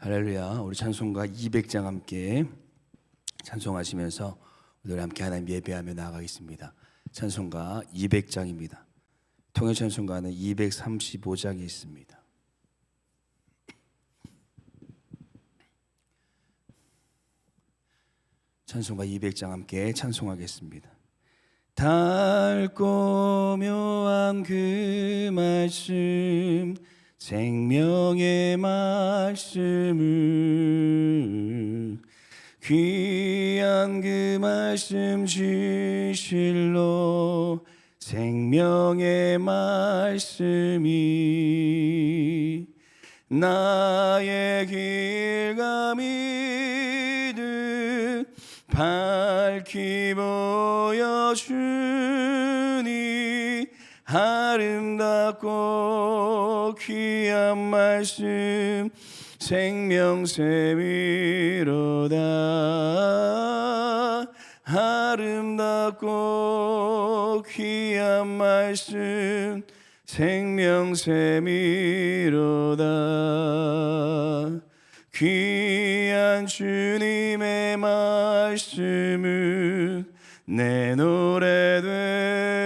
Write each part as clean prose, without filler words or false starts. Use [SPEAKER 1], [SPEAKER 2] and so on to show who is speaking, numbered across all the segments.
[SPEAKER 1] 할렐루야. 우리 찬송가 200장 함께 찬송하시면서 오늘 함께 하나님 예배하며 나아가겠습니다. 찬송가 200장입니다. 통일 찬송가는 235장이 있습니다. 찬송가 200장 함께 찬송하겠습니다. 달고 묘한 그 말씀, 생명의 말씀을, 귀한 그 말씀 진실로 생명의 말씀이 나의 길감이듯 밝히 보여주니 아름답고 귀한 말씀 생명샘이로다. 아름답고 귀한 말씀 생명샘이로다. 귀한 주님의 말씀은 내 노래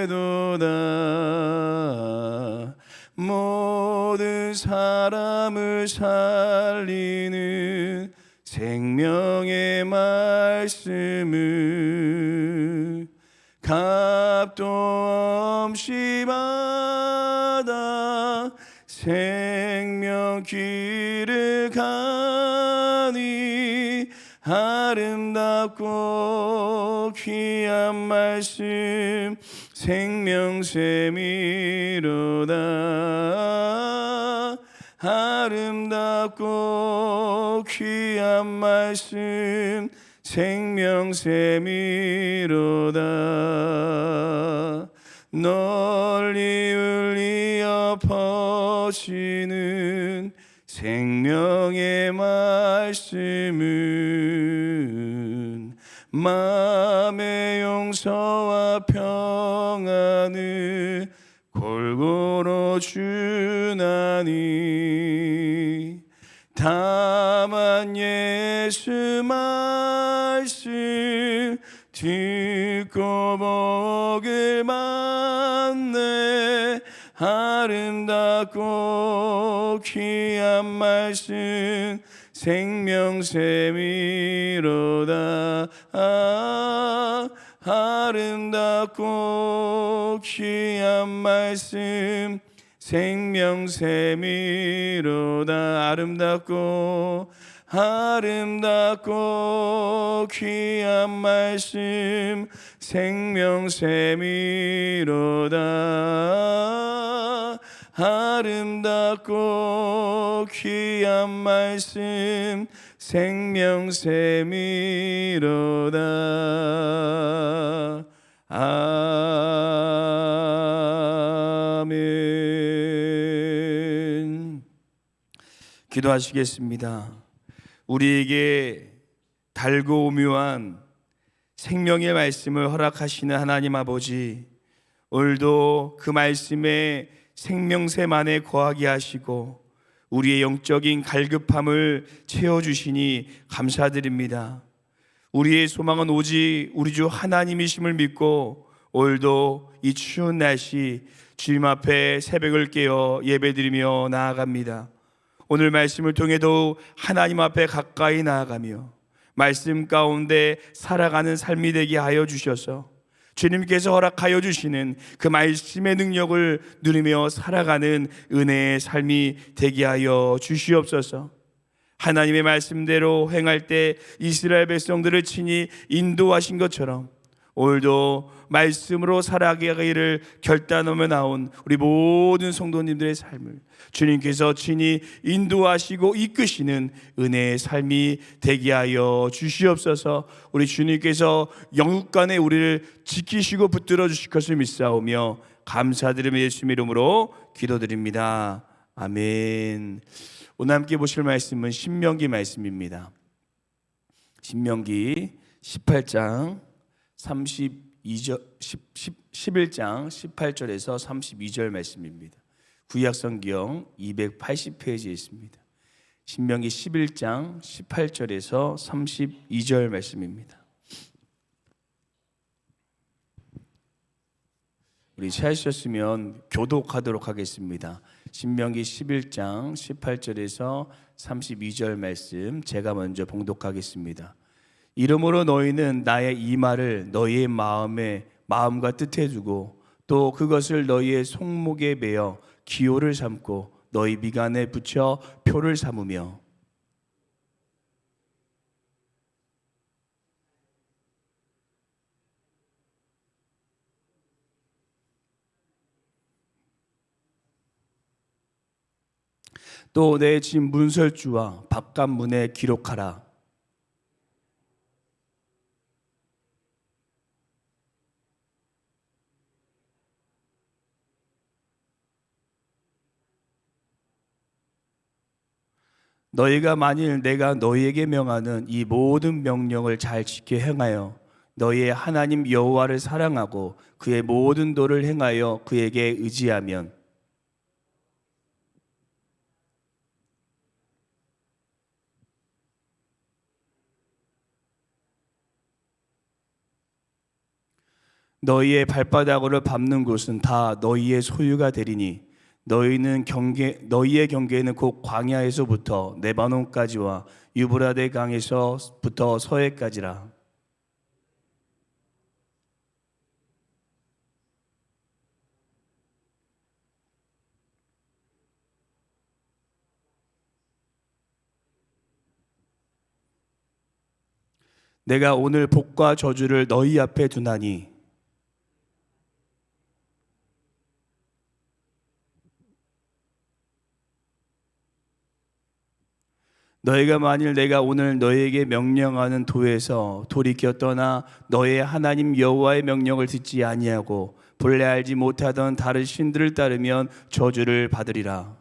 [SPEAKER 1] 되도다. 모든 사람을 살리는 생명의 말씀을 값도 없이 받아 생명 길을 가니 아름답고 귀한 말씀 생명샘이로다. 아름답고 귀한 말씀 생명샘이로다. 널리 울리어 퍼지는 생명의 말씀은 마음의 용서와 평안을 골고루 주나니 다만 예수 말씀 듣고 복을 받네. 아름답고 귀한 말씀 생명샘이로다. 아름답고 귀한 말씀 생명샘이로다. 아름답고 귀한 말씀 생명샘이로다. 아름답고 귀한 말씀 생명샘이로다. 아멘. 기도하시겠습니다. 우리에게 달고 오묘한 생명의 말씀을 허락하시는 하나님 아버지, 오늘도 그 말씀에 생명샘 안에 거하게 하시고 우리의 영적인 갈급함을 채워주시니 감사드립니다. 우리의 소망은 오직 우리 주 하나님이심을 믿고 오늘도 이 추운 날씨 주님 앞에 새벽을 깨어 예배드리며 나아갑니다. 오늘 말씀을 통해 더욱 하나님 앞에 가까이 나아가며 말씀 가운데 살아가는 삶이 되게 하여 주셔서 주님께서 허락하여 주시는 그 말씀의 능력을 누리며 살아가는 은혜의 삶이 되게 하여 주시옵소서. 하나님의 말씀대로 행할 때 이스라엘 백성들을 친히 인도하신 것처럼 오늘도 말씀으로 살아가기를 결단하며 나온 우리 모든 성도님들의 삶을 주님께서 친히 인도하시고 이끄시는 은혜의 삶이 되게 하여 주시옵소서. 우리 주님께서 영육간에 우리를 지키시고 붙들어 주실 것을 믿사오며 감사드리며 예수님 이름으로 기도드립니다. 아멘. 오늘 함께 보실 말씀은 신명기 말씀입니다. 신명기 18장 11장 18절에서 32절 말씀입니다. 구약성경 280페이지에 있습니다. 신명기 11장 18절에서 32절 말씀입니다. 우리 찾으셨으면 교독하도록 하겠습니다. 신명기 11장 18절에서 32절 말씀 제가 먼저 봉독하겠습니다. 이러므로 너희는 나의 이 말을 너희의 마음과 뜻에 두고 또 그것을 너희의 손목에 매어 기호를 삼고 너희 미간에 붙여 표를 삼으며 또 내 집 문설주와 바깥 문에 기록하라. 너희가 만일 내가 너희에게 명하는 이 모든 명령을 잘 지켜 행하여 너희의 하나님 여호와를 사랑하고 그의 모든 도를 행하여 그에게 의지하면 너희의 발바닥으로 밟는 곳은 다 너희의 소유가 되리니 너희의 경계는 곧 광야에서부터 레바논까지와 유브라데 강에서부터 서해까지라. 내가 오늘 복과 저주를 너희 앞에 두나니 너희가 만일 내가 오늘 너희에게 명령하는 도에서 돌이켜 떠나 너의 하나님 여호와의 명령을 듣지 아니하고 본래 알지 못하던 다른 신들을 따르면 저주를 받으리라.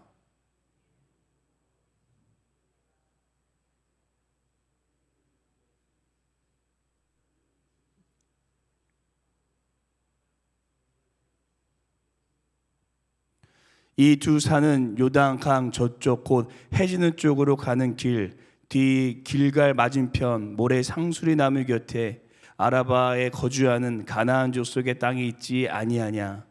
[SPEAKER 1] 이 두 산은 요단강 저쪽 곧 해지는 쪽으로 가는 뒤 길갈 맞은편 모래 상수리 나무 곁에 아라바에 거주하는 가나안 족속의 땅이 있지 아니하냐.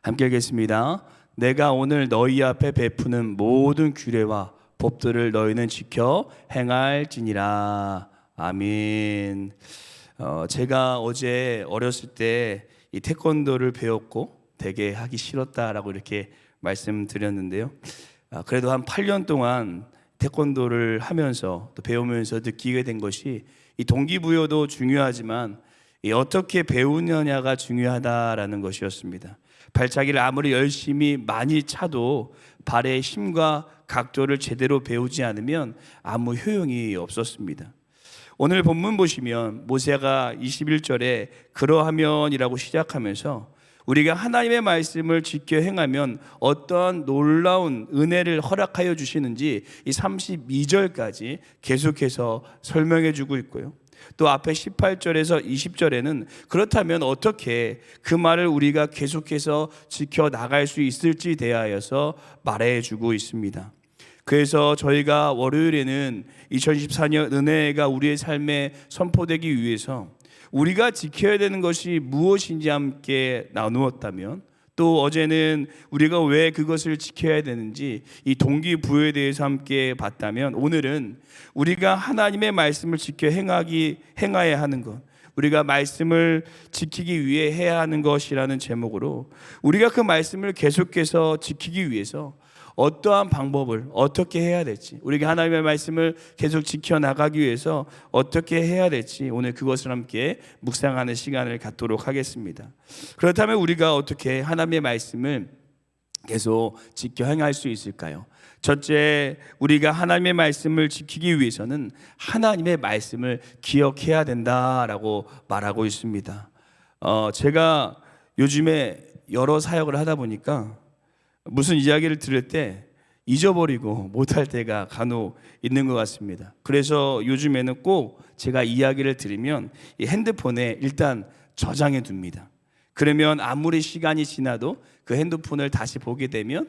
[SPEAKER 1] 함께 하겠습니다. 내가 오늘 너희 앞에 베푸는 모든 규례와 법들을 너희는 지켜 행할지니라. 아멘. 제가 어제 어렸을 때 이 태권도를 배웠고 되게 하기 싫었다라고 이렇게 말씀드렸는데요. 그래도 한 8년 동안 태권도를 하면서 또 배우면서 느끼게 된 것이 이 동기부여도 중요하지만 이 어떻게 배우느냐가 중요하다라는 것이었습니다. 발차기를 아무리 열심히 많이 차도 발의 힘과 각도를 제대로 배우지 않으면 아무 효용이 없었습니다. 오늘 본문 보시면 모세가 21절에 그러하면이라고 시작하면서 우리가 하나님의 말씀을 지켜 행하면 어떠한 놀라운 은혜를 허락하여 주시는지 이 32절까지 계속해서 설명해 주고 있고요. 또 앞에 18절에서 20절에는 그렇다면 어떻게 그 말을 우리가 계속해서 지켜나갈 수 있을지 대하여서 말해주고 있습니다. 그래서 저희가 월요일에는 2024년 은혜가 우리의 삶에 선포되기 위해서 우리가 지켜야 되는 것이 무엇인지 함께 나누었다면, 또 어제는 우리가 왜 그것을 지켜야 되는지 이 동기부여에 대해서 함께 봤다면, 오늘은 우리가 하나님의 말씀을 지켜 행해야 하는 것, 우리가 말씀을 지키기 위해 해야 하는 것이라는 제목으로 우리가 그 말씀을 계속해서 지키기 위해서 어떠한 방법을 어떻게 해야 될지, 우리가 하나님의 말씀을 계속 지켜나가기 위해서 어떻게 해야 될지 오늘 그것을 함께 묵상하는 시간을 갖도록 하겠습니다. 그렇다면 우리가 어떻게 하나님의 말씀을 계속 지켜 행할 수 있을까요? 첫째, 우리가 하나님의 말씀을 지키기 위해서는 하나님의 말씀을 기억해야 된다라고 말하고 있습니다. 제가 요즘에 여러 사역을 하다 보니까 무슨 이야기를 들을 때 잊어버리고 못할 때가 간혹 있는 것 같습니다. 그래서 요즘에는 꼭 제가 이야기를 드리면 이 핸드폰에 일단 저장해 둡니다. 그러면 아무리 시간이 지나도 그 핸드폰을 다시 보게 되면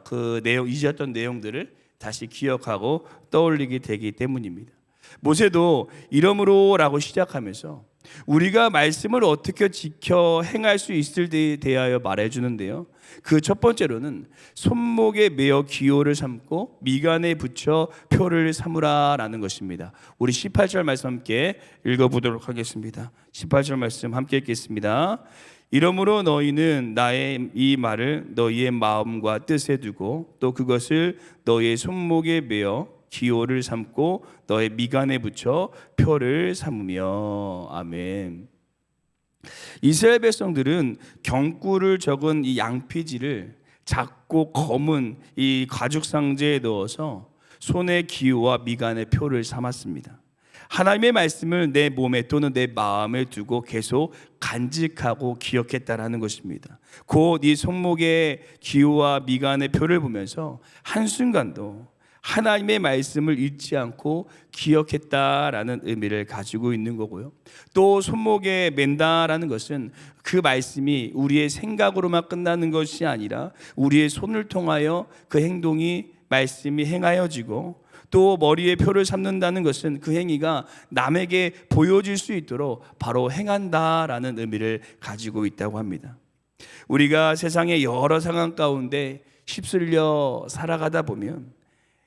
[SPEAKER 1] 그 내용, 잊었던 내용들을 다시 기억하고 떠올리게 되기 때문입니다. 모세도 이러므로라고 시작하면서 우리가 말씀을 어떻게 지켜 행할 수 있을 때에 대하여 말해주는데요, 그 첫 번째로는 손목에 매어 기호를 삼고 미간에 붙여 표를 삼으라라는 것입니다. 우리 18절 말씀 함께 읽어보도록 하겠습니다. 18절 말씀 함께 읽겠습니다. 이러므로 너희는 나의 이 말을 너희의 마음과 뜻에 두고 또 그것을 너희의 손목에 매어 기호를 삼고 너의 미간에 붙여 표를 삼으며. 아멘. 이스라엘 백성들은 경구를 적은 이 양피지를 작고 검은 이 가죽 상자에 넣어서 손의 기호와 미간의 표를 삼았습니다. 하나님의 말씀을 내 몸에 또는 내 마음에 두고 계속 간직하고 기억했다라는 것입니다. 곧 이 손목의 기호와 미간의 표를 보면서 한순간도 하나님의 말씀을 잊지 않고 기억했다라는 의미를 가지고 있는 거고요. 또 손목에 맨다라는 것은 그 말씀이 우리의 생각으로만 끝나는 것이 아니라 우리의 손을 통하여 그 행동이 말씀이 행하여지고, 또 머리에 표를 삼는다는 것은 그 행위가 남에게 보여질 수 있도록 바로 행한다라는 의미를 가지고 있다고 합니다. 우리가 세상의 여러 상황 가운데 휩쓸려 살아가다 보면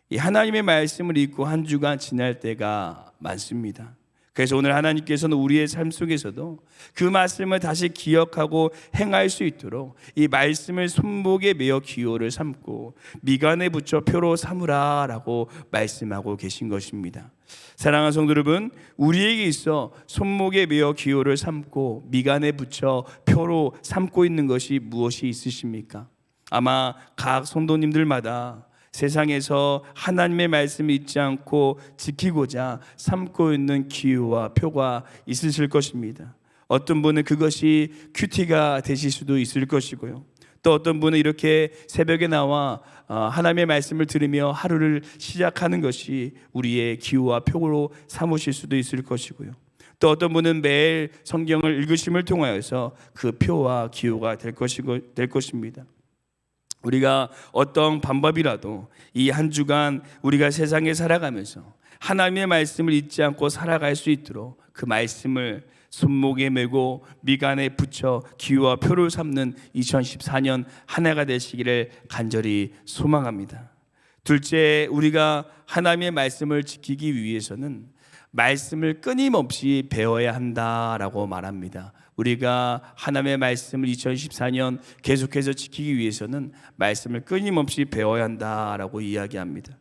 [SPEAKER 1] 이 하나님의 말씀을 잊고 한 주간 지날 때가 많습니다. 그래서 오늘 하나님께서는 우리의 삶 속에서도 그 말씀을 다시 기억하고 행할 수 있도록 이 말씀을 손목에 매어 기호를 삼고 미간에 붙여 표로 삼으라라고 말씀하고 계신 것입니다. 사랑하는 성도 여러분, 우리에게 있어 손목에 매어 기호를 삼고 미간에 붙여 표로 삼고 있는 것이 무엇이 있으십니까? 아마 각 성도님들마다 세상에서 하나님의 말씀을 잊지 않고 지키고자 삼고 있는 기호와 표가 있으실 것입니다. 어떤 분은 그것이 큐티가 되실 수도 있을 것이고요. 또 어떤 분은 이렇게 새벽에 나와 하나님의 말씀을 들으며 하루를 시작하는 것이 우리의 기호와 표로 삼으실 수도 있을 것이고요. 또 어떤 분은 매일 성경을 읽으심을 통하여서 그 표와 기호가 될 것입니다. 우리가 어떤 방법이라도 이 한 주간 우리가 세상에 살아가면서 하나님의 말씀을 잊지 않고 살아갈 수 있도록 그 말씀을 손목에 메고 미간에 붙여 기호와 표를 삼는 2014년 한 해가 되시기를 간절히 소망합니다. 둘째, 우리가 하나님의 말씀을 지키기 위해서는 말씀을 끊임없이 배워야 한다라고 말합니다. 우리가 하나님의 말씀을 2014년 계속해서 지키기 위해서는 말씀을 끊임없이 배워야 한다라고 이야기합니다.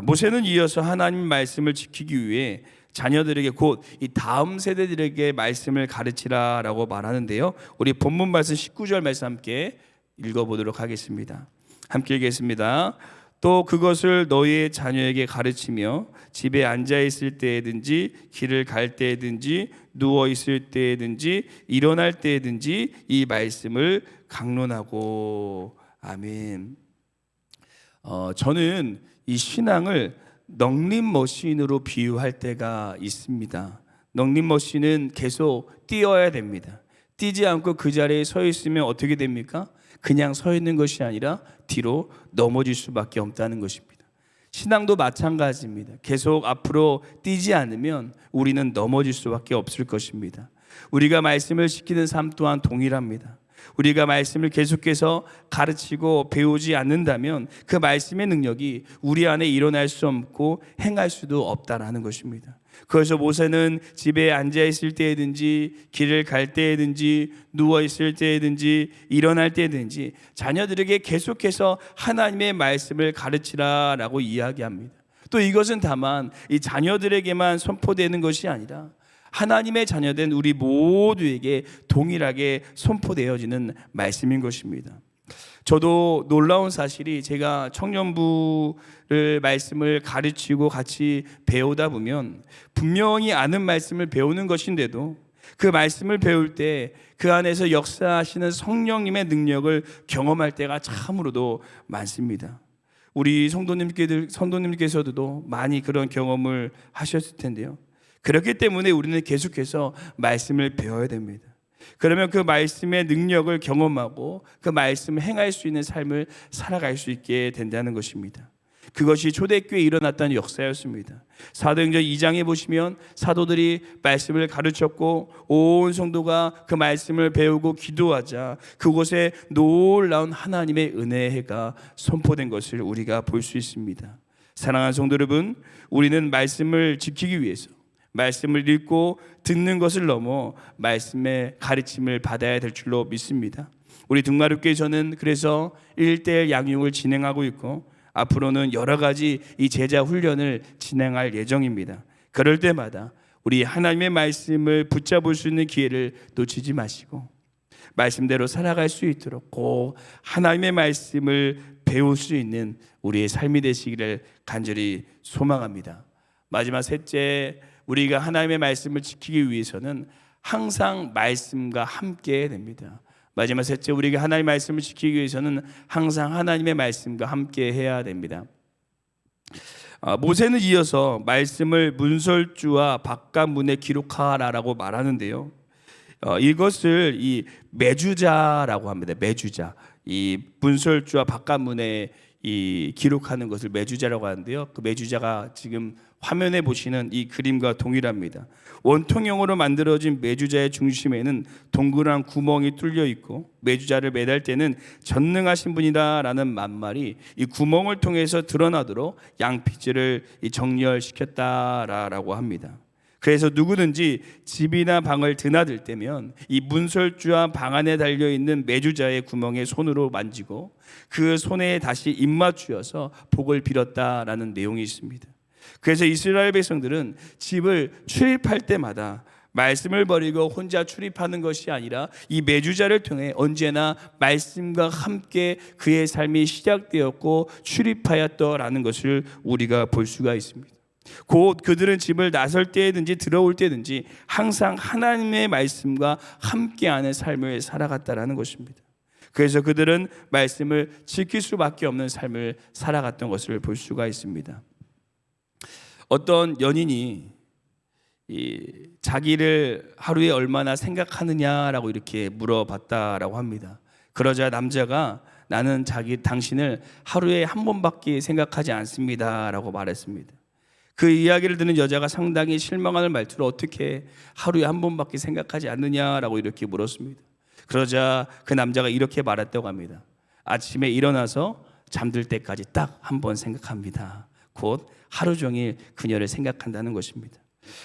[SPEAKER 1] 모세는 이어서 하나님 말씀을 지키기 위해 자녀들에게 곧 이 다음 세대들에게 말씀을 가르치라라고 말하는데요, 우리 본문 말씀 19절 말씀 함께 읽어보도록 하겠습니다. 함께 읽겠습니다. 또 그것을 너희의 자녀에게 가르치며 집에 앉아 있을 때에든지 길을 갈 때에든지 누워 있을 때에든지 일어날 때에든지 이 말씀을 강론하고. 아멘. 저는 이 신앙을 넉림머신으로 비유할 때가 있습니다. 넉림머신은 계속 뛰어야 됩니다. 뛰지 않고 그 자리에 서 있으면 어떻게 됩니까? 그냥 서 있는 것이 아니라 뒤로 넘어질 수밖에 없다는 것입니다. 신앙도 마찬가지입니다. 계속 앞으로 뛰지 않으면 우리는 넘어질 수밖에 없을 것입니다. 우리가 말씀을 지키는 삶 또한 동일합니다. 우리가 말씀을 계속해서 가르치고 배우지 않는다면 그 말씀의 능력이 우리 안에 일어날 수 없고 행할 수도 없다라는 것입니다. 그래서 모세는 집에 앉아 있을 때든지 길을 갈 때든지 누워 있을 때든지 일어날 때든지 자녀들에게 계속해서 하나님의 말씀을 가르치라라고 이야기합니다. 또 이것은 다만 이 자녀들에게만 선포되는 것이 아니라 하나님의 자녀된 우리 모두에게 동일하게 선포되어지는 말씀인 것입니다. 저도 놀라운 사실이, 제가 청년부를 말씀을 가르치고 같이 배우다 보면 분명히 아는 말씀을 배우는 것인데도 그 말씀을 배울 때 그 안에서 역사하시는 성령님의 능력을 경험할 때가 참으로도 많습니다. 우리 성도님께서도 많이 그런 경험을 하셨을 텐데요. 그렇기 때문에 우리는 계속해서 말씀을 배워야 됩니다. 그러면 그 말씀의 능력을 경험하고 그 말씀을 행할 수 있는 삶을 살아갈 수 있게 된다는 것입니다. 그것이 초대교회에 일어났던 역사였습니다. 사도행전 2장에 보시면 사도들이 말씀을 가르쳤고 온 성도가 그 말씀을 배우고 기도하자 그곳에 놀라운 하나님의 은혜의 해가 선포된 것을 우리가 볼 수 있습니다. 사랑하는 성도 여러분, 우리는 말씀을 지키기 위해서 말씀을 읽고 듣는 것을 넘어 말씀의 가르침을 받아야 될 줄로 믿습니다. 우리 등마루교회에서는 그래서 1:1 양육을 진행하고 있고 앞으로는 여러 가지 이 제자 훈련을 진행할 예정입니다. 그럴 때마다 우리 하나님의 말씀을 붙잡을 수 있는 기회를 놓치지 마시고 말씀대로 살아갈 수 있도록 꼭 하나님의 말씀을 배울 수 있는 우리의 삶이 되시기를 간절히 소망합니다. 마지막 셋째, 우리가 하나님의 말씀을 지키기 위해서는 항상 말씀과 함께 해야 됩니다. 마지막 셋째, 우리가 하나님의 말씀을 지키기 위해서는 항상 하나님의 말씀과 함께 해야 됩니다. 모세는 이어서 말씀을 문설주와 바깥문에 기록하라라고 말하는데요. 이것을 이 매주자라고 합니다. 매주자. 이 문설주와 바깥문에 이 기록하는 것을 매주자라고 하는데요. 그 매주자가 지금 화면에 보시는 이 그림과 동일합니다. 원통형으로 만들어진 매주자의 중심에는 동그란 구멍이 뚫려 있고 매주자를 매달 때는 전능하신 분이다라는 만말이 이 구멍을 통해서 드러나도록 양피지를 정렬시켰다라고 합니다. 그래서 누구든지 집이나 방을 드나들 때면 이 문설주와 방 안에 달려있는 매주자의 구멍에 손으로 만지고 그 손에 다시 입맞추어서 복을 빌었다라는 내용이 있습니다. 그래서 이스라엘 백성들은 집을 출입할 때마다 말씀을 버리고 혼자 출입하는 것이 아니라 이 매주자를 통해 언제나 말씀과 함께 그의 삶이 시작되었고 출입하였더라는 것을 우리가 볼 수가 있습니다. 곧 그들은 집을 나설 때든지 들어올 때든지 항상 하나님의 말씀과 함께하는 삶을 살아갔다라는 것입니다. 그래서 그들은 말씀을 지킬 수밖에 없는 삶을 살아갔던 것을 볼 수가 있습니다. 어떤 연인이 자기를 하루에 얼마나 생각하느냐라고 이렇게 물어봤다라고 합니다. 그러자 남자가 나는 당신을 하루에 한 번밖에 생각하지 않습니다라고 말했습니다. 그 이야기를 듣는 여자가 상당히 실망하는 말투로 어떻게 하루에 한 번밖에 생각하지 않느냐라고 이렇게 물었습니다. 그러자 그 남자가 이렇게 말했다고 합니다. 아침에 일어나서 잠들 때까지 딱 한 번 생각합니다. 곧 하루 종일 그녀를 생각한다는 것입니다.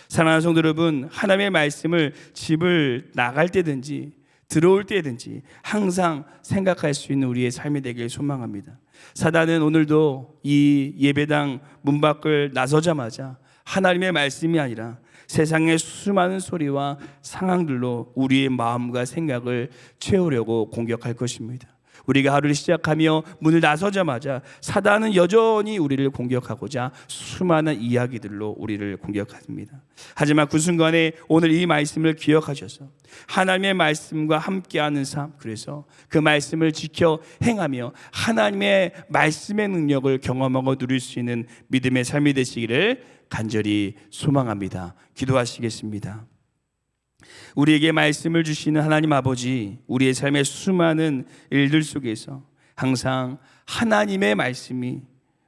[SPEAKER 1] 사랑하는 성도 여러분, 하나님의 말씀을 집을 나갈 때든지 들어올 때든지 항상 생각할 수 있는 우리의 삶이 되길 소망합니다. 사단은 오늘도 이 예배당 문 밖을 나서자마자 하나님의 말씀이 아니라 세상의 수많은 소리와 상황들로 우리의 마음과 생각을 채우려고 공격할 것입니다. 우리가 하루를 시작하며 문을 나서자마자 사단은 여전히 우리를 공격하고자 수많은 이야기들로 우리를 공격합니다. 하지만 그 순간에 오늘 이 말씀을 기억하셔서 하나님의 말씀과 함께하는 삶, 그래서 그 말씀을 지켜 행하며 하나님의 말씀의 능력을 경험하고 누릴 수 있는 믿음의 삶이 되시기를 간절히 소망합니다. 기도하시겠습니다. 우리에게 말씀을 주시는 하나님 아버지, 우리의 삶의 수많은 일들 속에서 항상 하나님의 말씀이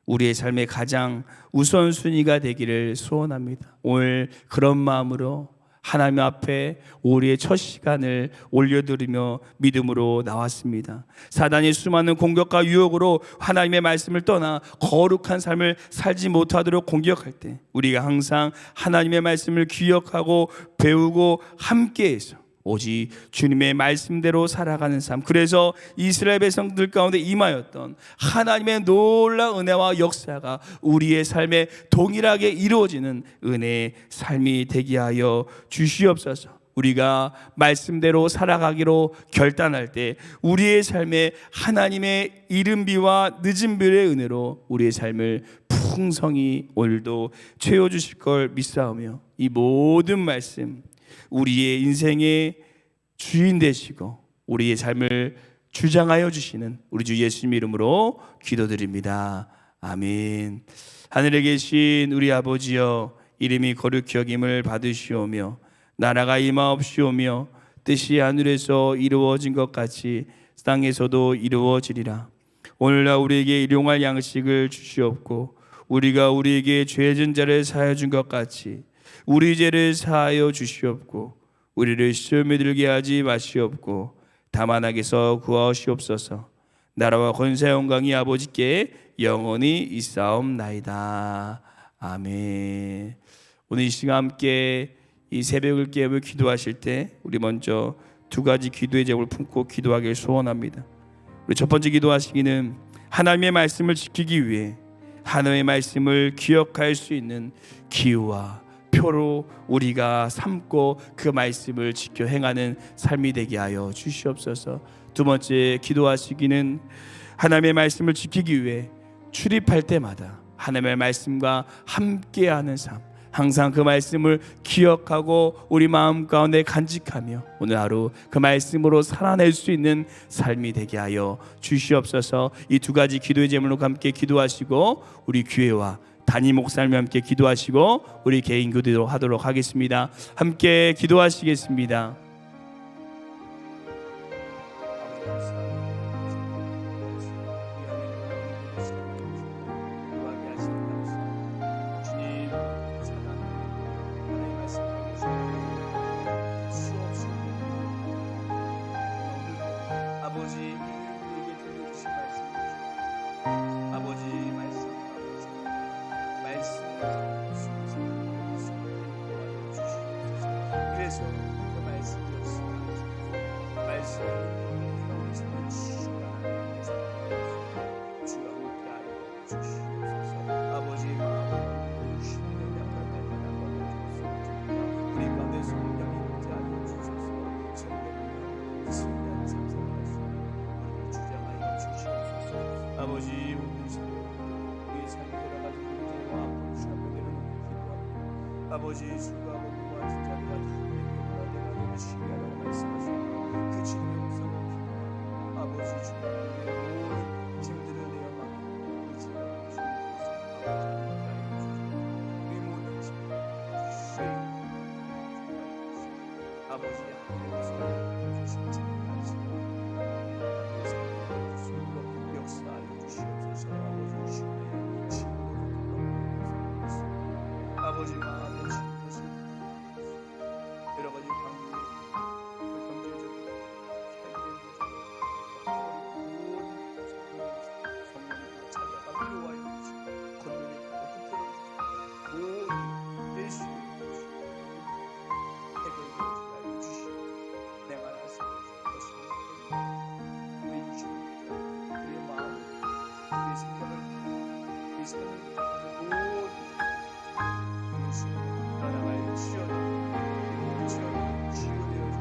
[SPEAKER 1] 우리의 삶의 가장 우선순위가 되기를 소원합니다. 오늘 그런 마음으로 하나님 앞에 우리의 첫 시간을 올려드리며 믿음으로 나왔습니다. 사단이 수많은 공격과 유혹으로 하나님의 말씀을 떠나 거룩한 삶을 살지 못하도록 공격할 때 우리가 항상 하나님의 말씀을 기억하고 배우고 함께해서 오직 주님의 말씀대로 살아가는 삶, 그래서 이스라엘 백성들 가운데 임하였던 하나님의 놀라운 은혜와 역사가 우리의 삶에 동일하게 이루어지는 은혜의 삶이 되게 하여 주시옵소서. 우리가 말씀대로 살아가기로 결단할 때 우리의 삶에 하나님의 이른비와 늦은비의 은혜로 우리의 삶을 풍성히 오늘도 채워주실 걸 믿사오며 이 모든 말씀 우리의 인생의 주인 되시고 우리의 삶을 주장하여 주시는 우리 주 예수님 이름으로 기도드립니다. 아멘. 하늘에 계신 우리 아버지여, 이름이 거룩히 여김을 받으시오며 나라가 임하옵시오며 뜻이 하늘에서 이루어진 것 같이 땅에서도 이루어지리라. 오늘날 우리에게 일용할 양식을 주시옵고 우리가 우리에게 죄진 자를 사하여 준 것 같이 우리 죄를 사하여 주시옵고 우리를 시험에 들게 하지 마시옵고 다만 악에서 구하시옵소서. 나라와 권세 영광이 아버지께 영원히 있사옵나이다. 아멘. 오늘 이 시간 함께 이 새벽을 깨우며 기도하실 때 우리 먼저 두 가지 기도의 제목을 품고 기도하길 소원합니다. 우리 첫 번째 기도하시기는 하나님의 말씀을 지키기 위해 하나님의 말씀을 기억할 수 있는 기호와 표로 우리가 삼고 그 말씀을 지켜 행하는 삶이 되게 하여 주시옵소서. 두 번째 기도하시기는 하나님의 말씀을 지키기 위해 출입할 때마다 하나님의 말씀과 함께하는 삶, 항상 그 말씀을 기억하고 우리 마음 가운데 간직하며 오늘 하루 그 말씀으로 살아낼 수 있는 삶이 되게 하여 주시옵소서. 이 두 가지 기도의 제목으로 함께 기도하시고 우리 교회와 담임 목사님과 함께 기도하시고 우리 개인 기도로 하도록 하겠습니다. 함께 기도하시겠습니다. 아버지 오늘 우리의 삶에 들어가는 문제와 아픔을 주 앞에 내려놓고 기도합니다. 아버지 수고하고 무모하신 자들아 다 내가 너를 신뢰하라고 말씀하시고 그 주님의 음성을 기도하고 아버지 주님의 모든 짐들을 내어 맡기고 이 지나는 주님의 우리 모든 짐을 아버지 하나님께서 주신 짐을 가지고 아버지가 아버지 것을 여러 가지 방법에 경제적으로 모든 찾아가 위로하여 주시고 건너에 모든 예수 해결되어 주시고 내가 알아서 우리 주님 우리의 마음 우리 생각을 모든 나라가 치유되어